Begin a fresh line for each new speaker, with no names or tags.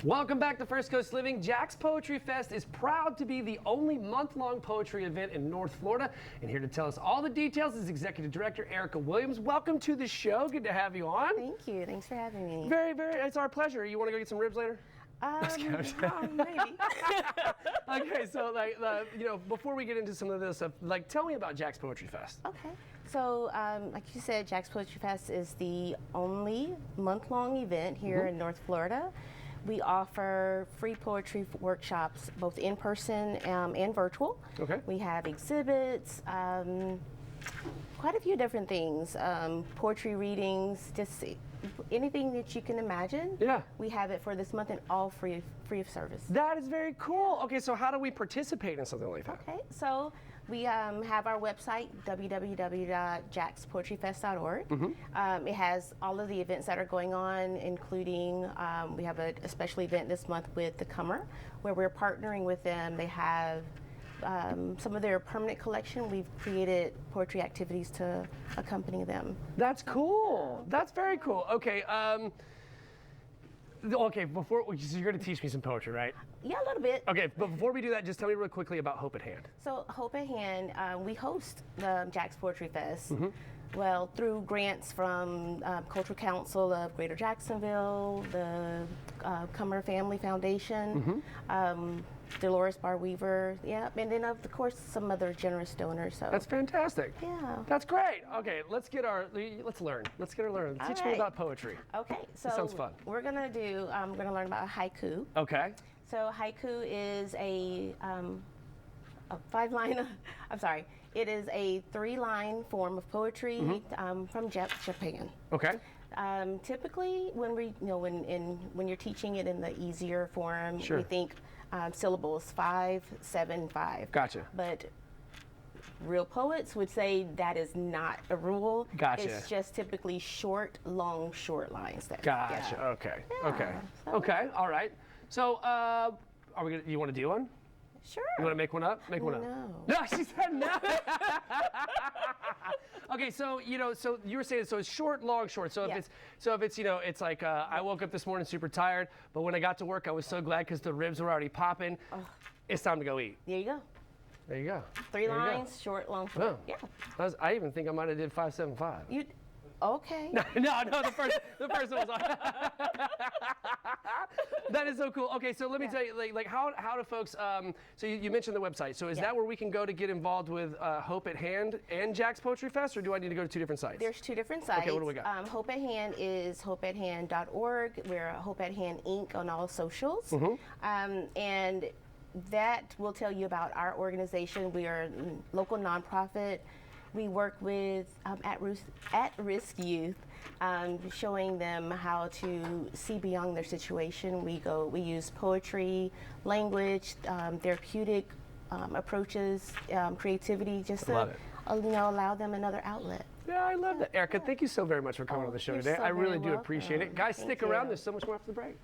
Welcome back to First Coast Living. Jax Poetry Fest is proud to be the only month-long poetry event in North Florida. And here to tell us all the details is Executive Director Erica Williams. Welcome to the show. Good to have you on.
Thank you. Thanks for having me.
Very, it's our pleasure. You want to go get some ribs later?
Maybe.
Okay, so before we get into some of this stuff, tell me about Jax Poetry Fest.
Okay. So, like you said, Jax Poetry Fest is the only month-long event here in North Florida. We offer free poetry workshops, both in person and virtual.
Okay.
We have exhibits, quite a few different things, poetry readings, just anything that you can imagine.
Yeah.
We have it for this month and all free of service.
That is very cool. Okay, so how do we participate in something like that?
Okay, so we have our website, www.jaxpoetryfest.org. It has all of the events that are going on, including we have a special event this month with the Comer, where we're partnering with them. They have some of their permanent collection. We've created poetry activities to accompany them.
That's cool. That's very cool. Okay. Okay, so you're going to teach me some poetry, right?
Yeah, a little bit.
Okay, but before we do that, just tell me real quickly about Hope at Hand.
So Hope at Hand, we host the Jax Poetry Fest. Well, through grants from Cultural Council of Greater Jacksonville, the Comer Family Foundation, Dolores Bar Weaver, yeah, and then of course some other generous donors. So
that's fantastic.
Yeah,
that's great. Okay, let's learn. Teach me about poetry.
Okay, so
this sounds fun.
We're gonna learn about haiku.
Okay.
So haiku is a 5-line. I'm sorry. It is a 3-line form of poetry from Japan.
Okay.
Typically, when you're teaching it in the easier form, we think syllables 5, 7, 5.
Gotcha.
But real poets would say that is not a rule.
Gotcha.
It's just typically short lines.
Gotcha.
Yeah.
Okay.
Yeah.
Okay.
So.
Okay. All right. So, you want to do one?
Sure.
You want to make one up? Make one up. No, she said no. Okay, so so you were saying it's short, long, short. So if it's it's like I woke up this morning super tired, but when I got to work I was so glad because the ribs were already popping. It's time to go eat.
There you go.
There you go.
3 lines, short, long, short.
Oh.
Yeah.
I even think I might have did 5, 7, 5.
Okay.
No, the first one was on. That is so cool. Okay, so let me tell you, how do folks? So you mentioned the website. So is that where we can go to get involved with Hope at Hand and Jax Poetry Fest, or do I need to go to 2 different sites?
There's 2 different sites.
Okay, what do we got?
Hope at Hand is hopeathand.org. We're Hope at Hand Inc. on all socials, and that will tell you about our organization. We are a local nonprofit. We work with at-risk youth, showing them how to see beyond their situation. We use poetry, language, therapeutic approaches, creativity, just to allow them another outlet.
Yeah, I love that. Erica, thank you so very much for coming on the show today. I really do appreciate it. Guys, stick around. There's so much more after the break.